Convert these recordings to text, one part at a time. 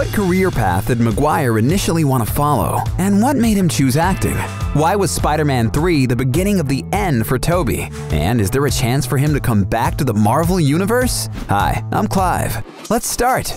What career path did Maguire initially want to follow, and what made him choose acting? Why was Spider-Man 3 the beginning of the end for Tobey? And is there a chance for him to come back to the Marvel Universe? Hi, I'm Clive. Let's start.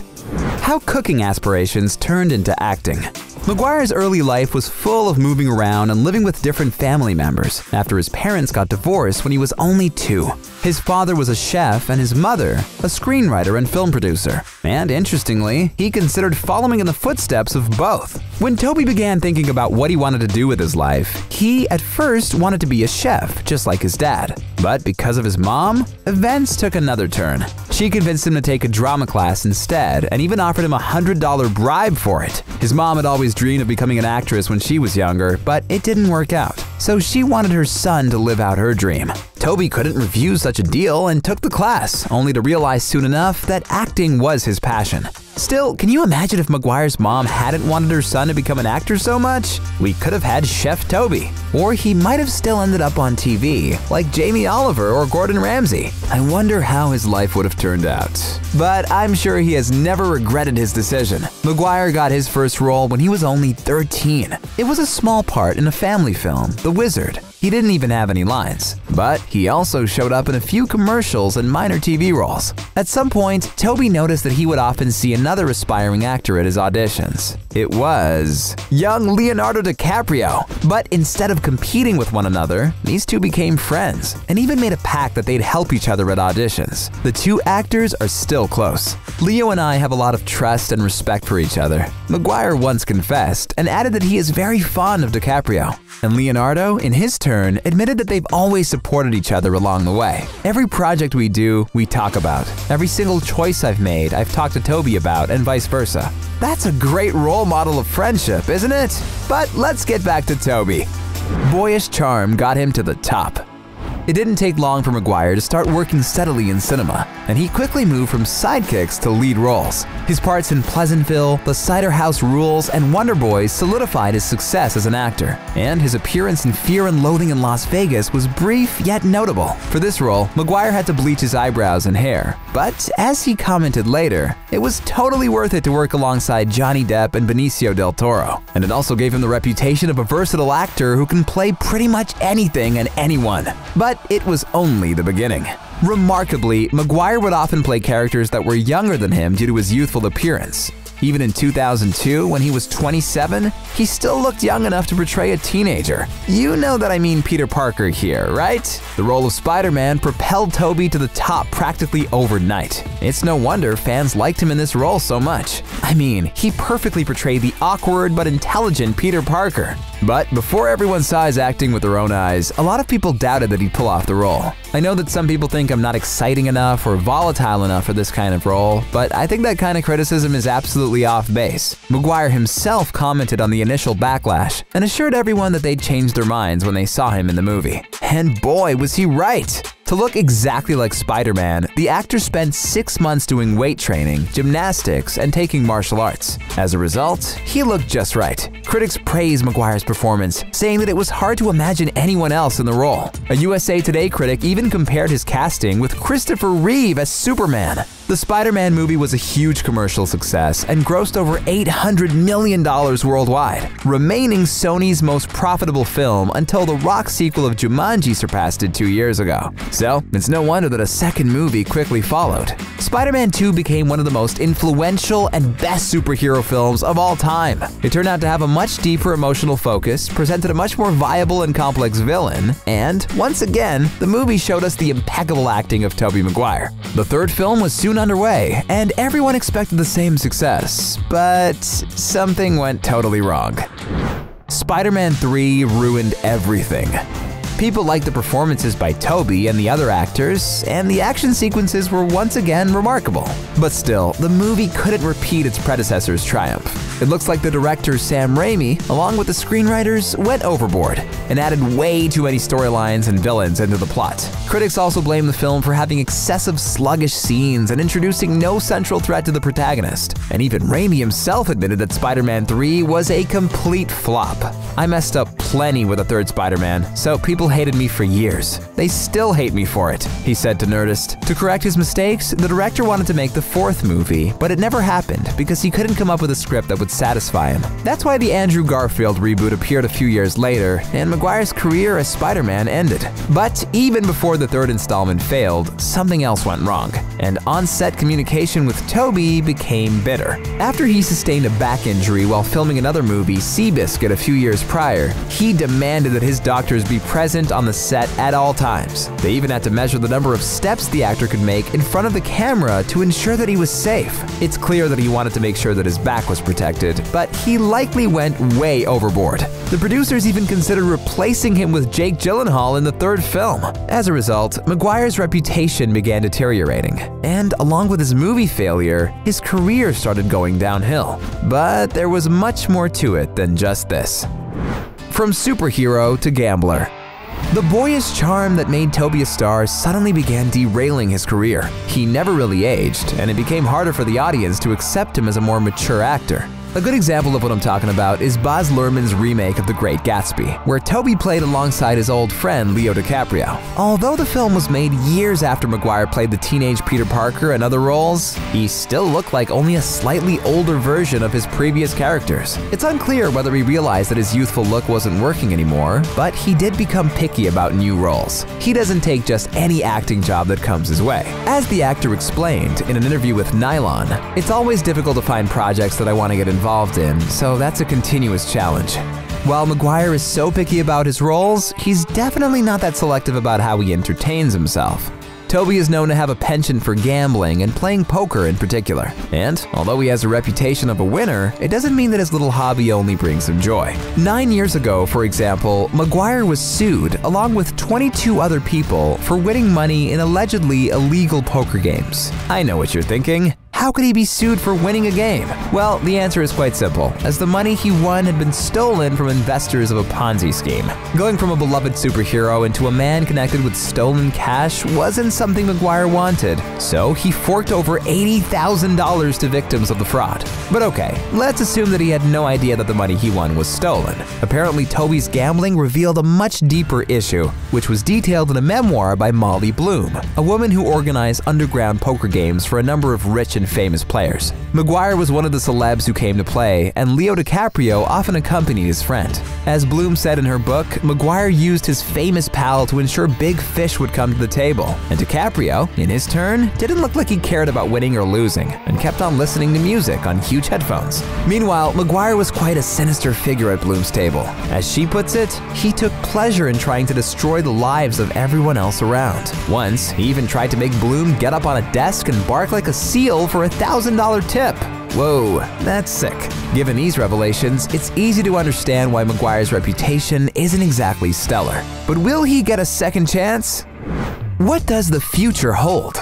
How cooking aspirations turned into acting. Maguire's early life was full of moving around and living with different family members after his parents got divorced when he was only 2. His father was a chef and his mother a screenwriter and film producer. And interestingly, he considered following in the footsteps of both. When Tobey began thinking about what he wanted to do with his life, he at first wanted to be a chef, just like his dad. But because of his mom, events took another turn. She convinced him to take a drama class instead and even offered him a $100 bribe for it. His mom had always dreamed of becoming an actress when she was younger, but it didn't work out. So she wanted her son to live out her dream. Tobey couldn't refuse such a deal and took the class, only to realize soon enough that acting was his passion. Still, can you imagine if Maguire's mom hadn't wanted her son to become an actor so much? We could have had Chef Tobey. Or he might have still ended up on TV, like Jamie Oliver or Gordon Ramsay. I wonder how his life would have turned out. But I'm sure he has never regretted his decision. Maguire got his first role when he was only 13. It was a small part in a family film, The Wizard. He didn't even have any lines, but he also showed up in a few commercials and minor TV roles. At some point, Tobey noticed that he would often see another aspiring actor at his auditions. It was young Leonardo DiCaprio. But instead of competing with one another, these two became friends and even made a pact that they'd help each other at auditions. The two actors are still close. Leo and I have a lot of trust and respect for each other. Maguire once confessed and added that he is very fond of DiCaprio. And Leonardo, in his turn, admitted that they've always supported each other along the way. Every project we do, we talk about. Every single choice I've made, I've talked to Tobey about, and vice versa. That's a great role model of friendship, isn't it? But let's get back to Tobey. Boyish Charm got him to the top. It didn't take long for Maguire to start working steadily in cinema, and he quickly moved from sidekicks to lead roles. His parts in Pleasantville, The Cider House Rules, and Wonder Boys solidified his success as an actor, and his appearance in Fear and Loathing in Las Vegas was brief yet notable. For this role, Maguire had to bleach his eyebrows and hair, but as he commented later, it was totally worth it to work alongside Johnny Depp and Benicio del Toro, and it also gave him the reputation of a versatile actor who can play pretty much anything and anyone. But it was only the beginning. Remarkably, Maguire would often play characters that were younger than him due to his youthful appearance. Even in 2002, when he was 27, he still looked young enough to portray a teenager. You know that I mean Peter Parker here, right? The role of Spider-Man propelled Tobey to the top practically overnight. It's no wonder fans liked him in this role so much. I mean, he perfectly portrayed the awkward but intelligent Peter Parker. But before everyone saw his acting with their own eyes, a lot of people doubted that he'd pull off the role. I know that some people think I'm not exciting enough or volatile enough for this kind of role, but I think that kind of criticism is absolutely off base. Maguire himself commented on the initial backlash and assured everyone that they'd changed their minds when they saw him in the movie. And boy, was he right! To look exactly like Spider-Man, the actor spent 6 months doing weight training, gymnastics, and taking martial arts. As a result, he looked just right. Critics praised Maguire's performance, saying that it was hard to imagine anyone else in the role. A USA Today critic even compared his casting with Christopher Reeve as Superman. The Spider-Man movie was a huge commercial success and grossed over $800 million worldwide, remaining Sony's most profitable film until the Rock sequel of Jumanji surpassed it 2 years ago. So, it's no wonder that a second movie quickly followed. Spider-Man 2 became one of the most influential and best superhero films of all time. It turned out to have a much deeper emotional focus, presented a much more viable and complex villain, and, once again, the movie showed us the impeccable acting of Tobey Maguire. The third film was soon underway, and everyone expected the same success, but something went totally wrong. Spider-Man 3 ruined everything. People liked the performances by Tobey and the other actors, and the action sequences were once again remarkable. But still, the movie couldn't repeat its predecessor's triumph. It looks like the director Sam Raimi, along with the screenwriters, went overboard and added way too many storylines and villains into the plot. Critics also blame the film for having excessive sluggish scenes and introducing no central threat to the protagonist. And even Raimi himself admitted that Spider-Man 3 was a complete flop. I messed up plenty with the third Spider-Man, so people hated me for years. They still hate me for it, he said to Nerdist. To correct his mistakes, the director wanted to make the fourth movie, but it never happened because he couldn't come up with a script that would satisfy him. That's why the Andrew Garfield reboot appeared a few years later, and Maguire's career as Spider-Man ended. But even before the third installment failed, something else went wrong, and on-set communication with Tobey became bitter. After he sustained a back injury while filming another movie, Seabiscuit, a few years prior, he demanded that his doctors be present on the set at all times. They even had to measure the number of steps the actor could make in front of the camera to ensure that he was safe. It's clear that he wanted to make sure that his back was protected, but he likely went way overboard. The producers even considered replacing him with Jake Gyllenhaal in the third film. As a result, Maguire's reputation began deteriorating, and along with his movie failure, his career started going downhill. But there was much more to it than just this. From superhero to gambler. The boyish charm that made Tobey a star suddenly began derailing his career. He never really aged, and it became harder for the audience to accept him as a more mature actor. A good example of what I'm talking about is Baz Luhrmann's remake of The Great Gatsby, where Tobey played alongside his old friend Leo DiCaprio. Although the film was made years after Maguire played the teenage Peter Parker and other roles, he still looked like only a slightly older version of his previous characters. It's unclear whether he realized that his youthful look wasn't working anymore, but he did become picky about new roles. He doesn't take just any acting job that comes his way. As the actor explained in an interview with Nylon, "It's always difficult to find projects that I want to get involved in, so that's a continuous challenge." While Maguire is so picky about his roles, he's definitely not that selective about how he entertains himself. Tobey is known to have a penchant for gambling and playing poker in particular. And although he has a reputation of a winner, it doesn't mean that his little hobby only brings him joy. 9 years ago, for example, Maguire was sued, along with 22 other people, for winning money in allegedly illegal poker games. I know what you're thinking. How could he be sued for winning a game? Well, the answer is quite simple, as the money he won had been stolen from investors of a Ponzi scheme. Going from a beloved superhero into a man connected with stolen cash wasn't something Maguire wanted, so he forked over $80,000 to victims of the fraud. But okay, let's assume that he had no idea that the money he won was stolen. Apparently, Tobey's gambling revealed a much deeper issue, which was detailed in a memoir by Molly Bloom, a woman who organized underground poker games for a number of rich and famous players. Maguire was one of the celebs who came to play, and Leo DiCaprio often accompanied his friend. As Bloom said in her book, Maguire used his famous pal to ensure big fish would come to the table, and DiCaprio, in his turn, didn't look like he cared about winning or losing, and kept on listening to music on huge headphones. Meanwhile, Maguire was quite a sinister figure at Bloom's table. As she puts it, he took pleasure in trying to destroy the lives of everyone else around. Once, he even tried to make Bloom get up on a desk and bark like a seal for a $1,000 tip. Whoa, that's sick. Given these revelations, it's easy to understand why Maguire's reputation isn't exactly stellar. But will he get a second chance? What does the future hold?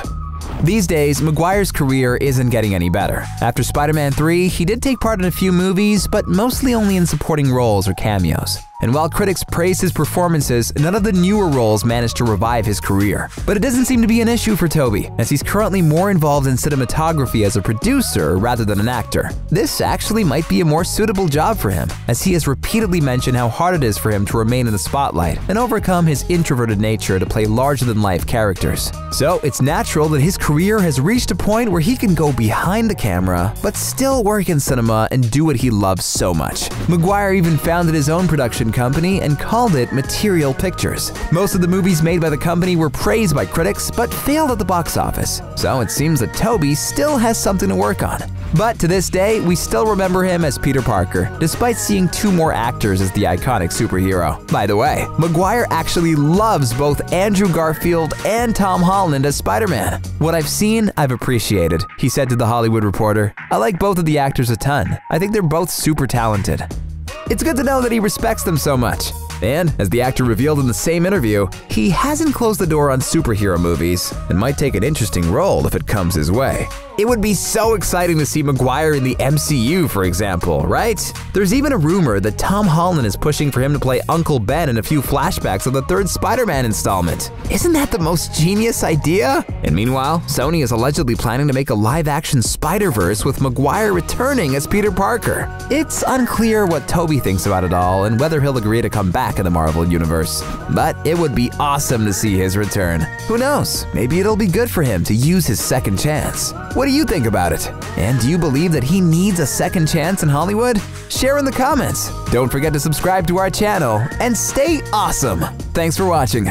These days, Maguire's career isn't getting any better. After Spider-Man 3, he did take part in a few movies, but mostly only in supporting roles or cameos. And while critics praise his performances, none of the newer roles managed to revive his career. But it doesn't seem to be an issue for Tobey, as he's currently more involved in cinematography as a producer rather than an actor. This actually might be a more suitable job for him, as he has repeatedly mentioned how hard it is for him to remain in the spotlight and overcome his introverted nature to play larger-than-life characters. So it's natural that his career has reached a point where he can go behind the camera, but still work in cinema and do what he loves so much. Maguire even founded his own production company and called it Material Pictures. Most of the movies made by the company were praised by critics, but failed at the box office. So it seems that Tobey still has something to work on. But to this day, we still remember him as Peter Parker, despite seeing 2 more actors as the iconic superhero. By the way, Maguire actually loves both Andrew Garfield and Tom Holland as Spider-Man. "What I've seen, I've appreciated," he said to The Hollywood Reporter. "I like both of the actors a ton. I think they're both super talented." It's good to know that he respects them so much. And, as the actor revealed in the same interview, he hasn't closed the door on superhero movies and might take an interesting role if it comes his way. It would be so exciting to see Maguire in the MCU, for example, right? There's even a rumor that Tom Holland is pushing for him to play Uncle Ben in a few flashbacks of the third Spider-Man installment. Isn't that the most genius idea? And meanwhile, Sony is allegedly planning to make a live-action Spider-Verse with Maguire returning as Peter Parker. It's unclear what Tobey thinks about it all and whether he'll agree to come back in the Marvel Universe. But it would be awesome to see his return. Who knows? Maybe it'll be good for him to use his second chance. What do you think about it? And do you believe that he needs a second chance in Hollywood? Share in the comments. Don't forget to subscribe to our channel and stay awesome. Thanks for watching.